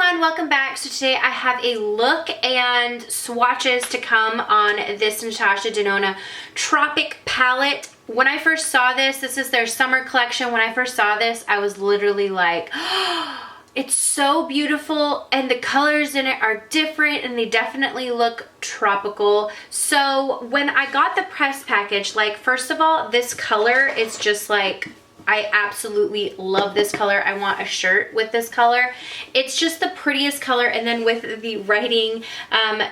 everyone, welcome back. So today I have a look and swatches to come on this Natasha Denona Tropic palette. When I first saw this is their summer collection. When I first saw this, I was literally like, oh, it's so beautiful, and the colors in it are different and they definitely look tropical. So when I got the press package, like, first of all, this color is just like, I absolutely love this color. I want a shirt with this color. It's just the prettiest color. And then with the writing,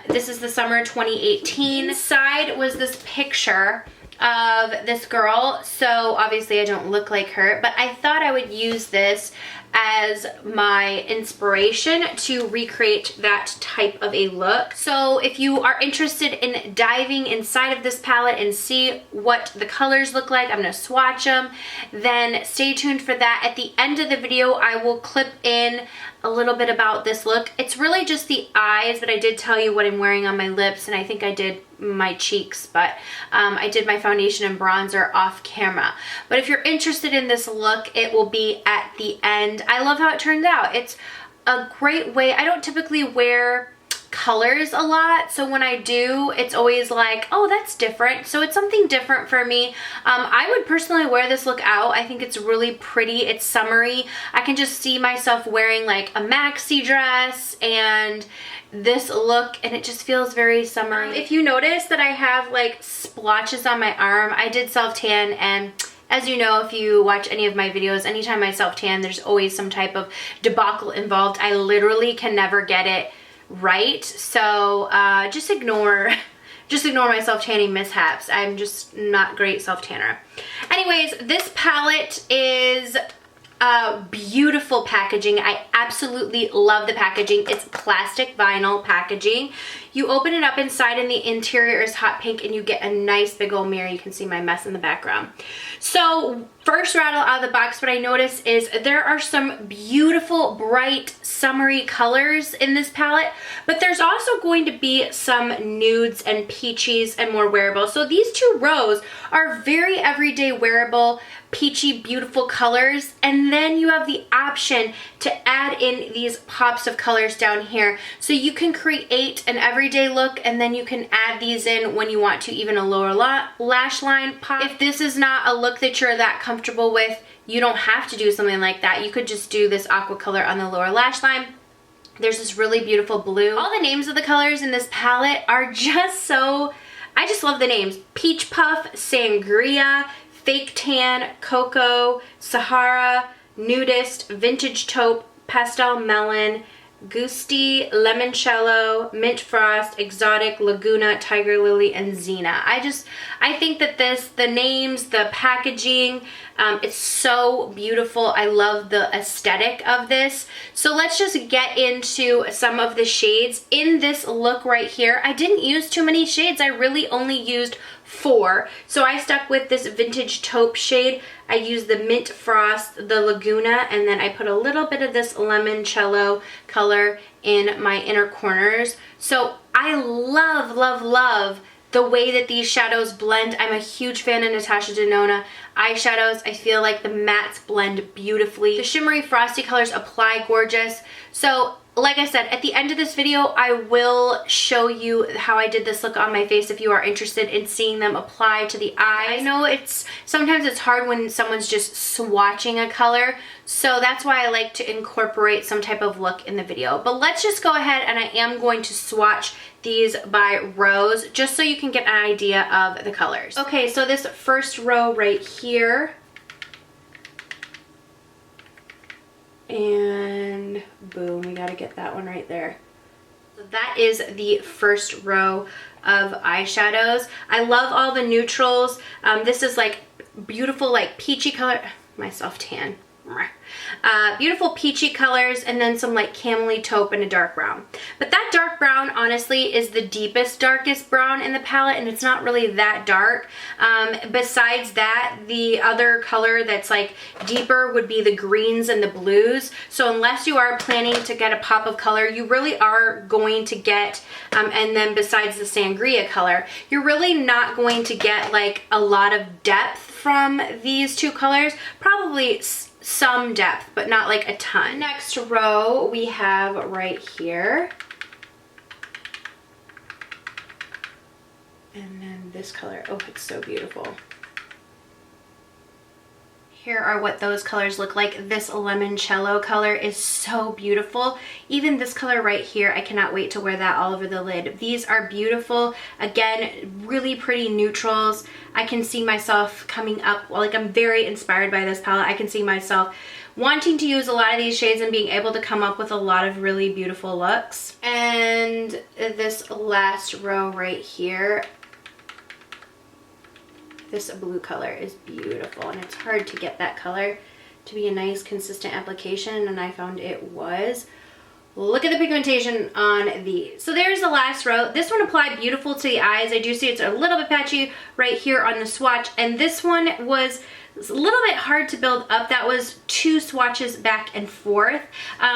this is the summer 2018. Inside was this picture of this girl. So obviously I don't look like her, but I thought I would use this as my inspiration to recreate that type of a look. So if you are interested in diving inside of this palette and see what the colors look like, I'm gonna swatch them, then stay tuned for that. At the end of the video, I will clip in a little bit about this look. It's really just the eyes, but I did tell you what I'm wearing on my lips, and I think I did my cheeks, but I did my foundation and bronzer off camera. But if you're interested in this look, it will be at the end. I love how it turned out. It's a great way. I don't typically wear colors a lot, so when I do, it's always like, oh, that's different. So it's something different for me. I would personally wear this look out. I think it's really pretty. It's summery. I can just see myself wearing like a maxi dress and this look, and it just feels very summery. If you notice that I have like splotches on my arm, I did self tan, and as you know, if you watch any of my videos, anytime I self tan, there's always some type of debacle involved. I literally can never get it right, so just ignore my self tanning mishaps. I'm just not great self tanner. Anyways, this palette is beautiful packaging. I absolutely love the packaging. It's plastic vinyl packaging. You open it up inside, and the interior is hot pink, and you get a nice big old mirror. You can see my mess in the background. So first rattle out of the box, what I notice is there are some beautiful, bright, summery colors in this palette, but there's also going to be some nudes and peachies and more wearable. So these two rows are very everyday wearable, peachy, beautiful colors, and then you have the option to add in these pops of colors down here. So you can create an everyday look, and then you can add these in when you want to, even a lower lash line pop. If this is not a look that you're that comfortable with, you don't have to do something like that. You could just do this aqua color on the lower lash line. There's this really beautiful blue. All the names of the colors in this palette are just so, I just love the names. Peach Puff, Sangria, Fake Tan, Cocoa, Sahara, Nudist, Vintage Taupe, Pastel Melon, Gusti, Limoncello, Mint Frost, Exotic, Laguna, Tiger Lily, and Xena. I think that the names, the packaging, it's so beautiful. I love the aesthetic of this. So let's just get into some of the shades in this look right here. I didn't use too many shades. I really only used 4. So I stuck with this Vintage Taupe shade. I used the Mint Frost, the Laguna, and then I put a little bit of this Limoncello color in my inner corners. So I love, love, love the way that these shadows blend. I'm a huge fan of Natasha Denona eyeshadows. I feel like the mattes blend beautifully. The shimmery frosty colors apply gorgeous. So like I said, at the end of this video, I will show you how I did this look on my face if you are interested in seeing them apply to the eyes. I know sometimes it's hard when someone's just swatching a color, so that's why I like to incorporate some type of look in the video. But let's just go ahead, and I am going to swatch these by rows just so you can get an idea of the colors. Okay, so this first row right here, and boom, we gotta get that one right there. So that is the first row of eyeshadows. I love all the neutrals. This is like beautiful, like peachy color. My self tan. Beautiful peachy colors, and then some like camely taupe and a dark brown. But that dark brown honestly is the deepest, darkest brown in the palette, and it's not really that dark. Besides that, the other color that's like deeper would be the greens and the blues. So unless you are planning to get a pop of color, you really are going to get, and then besides the sangria color, you're really not going to get like a lot of depth from these two colors. Probably some depth, but not like a ton. Next row we have right here. And then this color, oh, it's so beautiful. Here are what those colors look like. This limoncello color is so beautiful. Even this color right here, I cannot wait to wear that all over the lid. These are beautiful. Again, really pretty neutrals. I can see myself coming up, like I'm very inspired by this palette. I can see myself wanting to use a lot of these shades and being able to come up with a lot of really beautiful looks. And this last row right here, this blue color is beautiful, and it's hard to get that color to be a nice consistent application, and I found it was. Look at the pigmentation on these. So there's the last row. This one applied beautiful to the eyes. I do see it's a little bit patchy right here on the swatch, and this one was a little bit hard to build up. That was 2 swatches back and forth.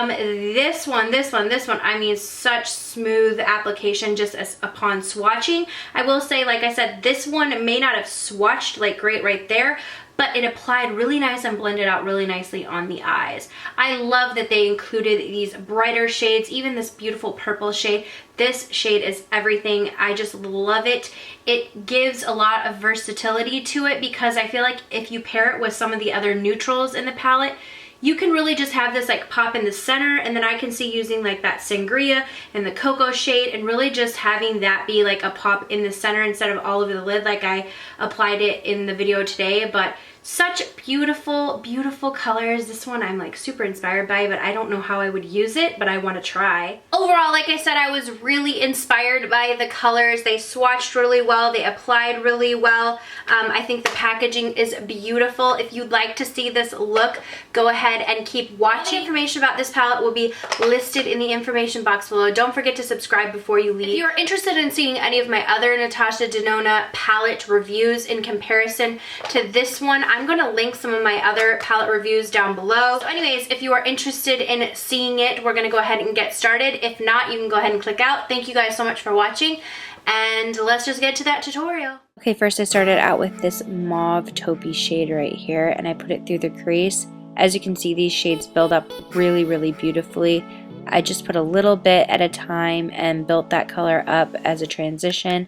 This one, I mean, such smooth application just as upon swatching. I will say, like I said, this one may not have swatched like great right there, but it applied really nice and blended out really nicely on the eyes. I love that they included these brighter shades, even this beautiful purple shade. This shade is everything. I just love it. It gives a lot of versatility to it because I feel like if you pair it with some of the other neutrals in the palette, you can really just have this like pop in the center, and then I can see using like that sangria and the cocoa shade and really just having that be like a pop in the center instead of all over the lid like I applied it in the video today. But such beautiful, beautiful colors. This one I'm like super inspired by, but I don't know how I would use it, but I want to try. Overall, like I said, I was really inspired by the colors. They swatched really well. They applied really well. I think the packaging is beautiful. If you'd like to see this look, go ahead and keep watching. Information about this palette will be listed in the information box below. Don't forget to subscribe before you leave. If you're interested in seeing any of my other Natasha Denona palette reviews in comparison to this one, I'm going to link some of my other palette reviews down below. So anyways, if you are interested in seeing it, we're going to go ahead and get started. If not, you can go ahead and click out. Thank you guys so much for watching, and let's just get to that tutorial. Okay, first I started out with this mauve taupey shade right here, and I put it through the crease. As you can see, these shades build up really, really beautifully. I just put a little bit at a time and built that color up as a transition,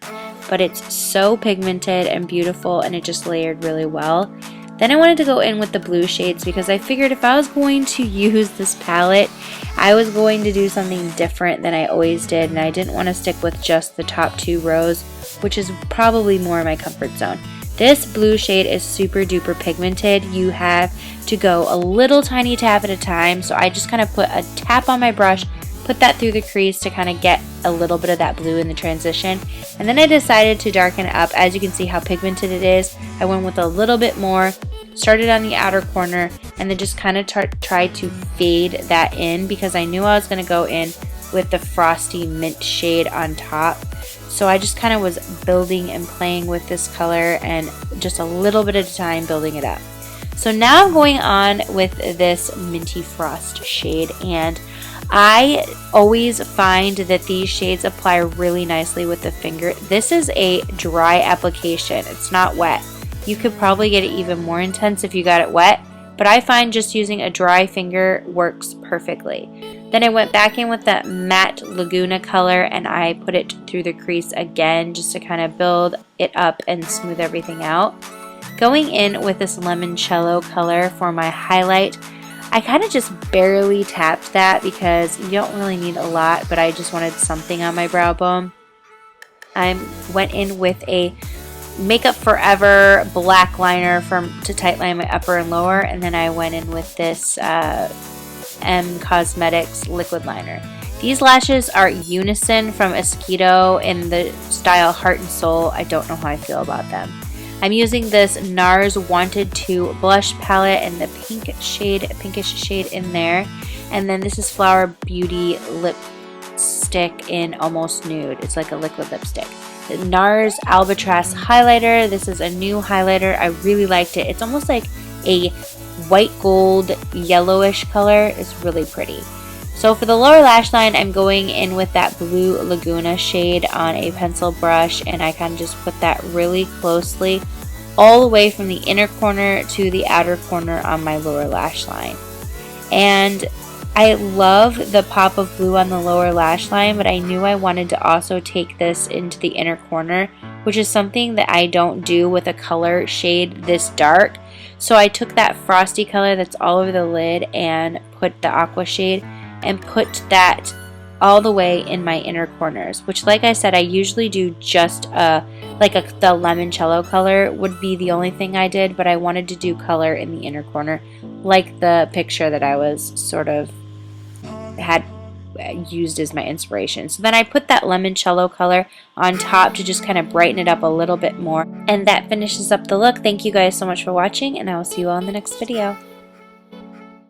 but it's so pigmented and beautiful, and it just layered really well. Then I wanted to go in with the blue shades because I figured if I was going to use this palette, I was going to do something different than I always did, and I didn't want to stick with just the top 2 rows, which is probably more my comfort zone. This blue shade is super duper pigmented. You have to go a little tiny tap at a time, so I just kind of put a tap on my brush, put that through the crease to kind of get a little bit of that blue in the transition, and then I decided to darken it up. As you can see how pigmented it is, I went with a little bit more, started on the outer corner, and then just kind of tried to fade that in because I knew I was going to go in with the frosty mint shade on top. So I just kind of was building and playing with this color and just a little bit at a time building it up. So now I'm going on with this Minty Frost shade, and I always find that these shades apply really nicely with the finger. This is a dry application. It's not wet. You could probably get it even more intense if you got it wet, but I find just using a dry finger works perfectly. Then I went back in with that matte Laguna color, and I put it through the crease again just to kind of build it up and smooth everything out. Going in with this limoncello color for my highlight, I kind of just barely tapped that because you don't really need a lot, but I just wanted something on my brow bone. I went in with a Makeup Forever black liner to tightline my upper and lower, and then I went in with this M Cosmetics liquid liner. These lashes are Unisyn from ESQUIDO in the style Heart and Soul. I don't know how I feel about them. I'm using this NARS Wanted To blush palette and the pinkish shade in there, and then this is Flower Beauty lipstick in Almost Nude. It's like a liquid lipstick. The NARS Albatros highlighter. This is a new highlighter. I really liked it. It's almost like a white gold yellowish color. It's really pretty. So for the lower lash line, I'm going in with that blue Laguna shade on a pencil brush, and I kind of just put that really closely all the way from the inner corner to the outer corner on my lower lash line. And I love the pop of blue on the lower lash line, but I knew I wanted to also take this into the inner corner, which is something that I don't do with a color shade this dark. So I took that frosty color that's all over the lid and put the aqua shade and put that all the way in my inner corners, which, like I said, I usually do just the limoncello color would be the only thing I did, but I wanted to do color in the inner corner, like the picture that I was sort of had used as my inspiration. So then I put that limoncello color on top to just kind of brighten it up a little bit more, and that finishes up the look. Thank you guys so much for watching, and I will see you all in the next video.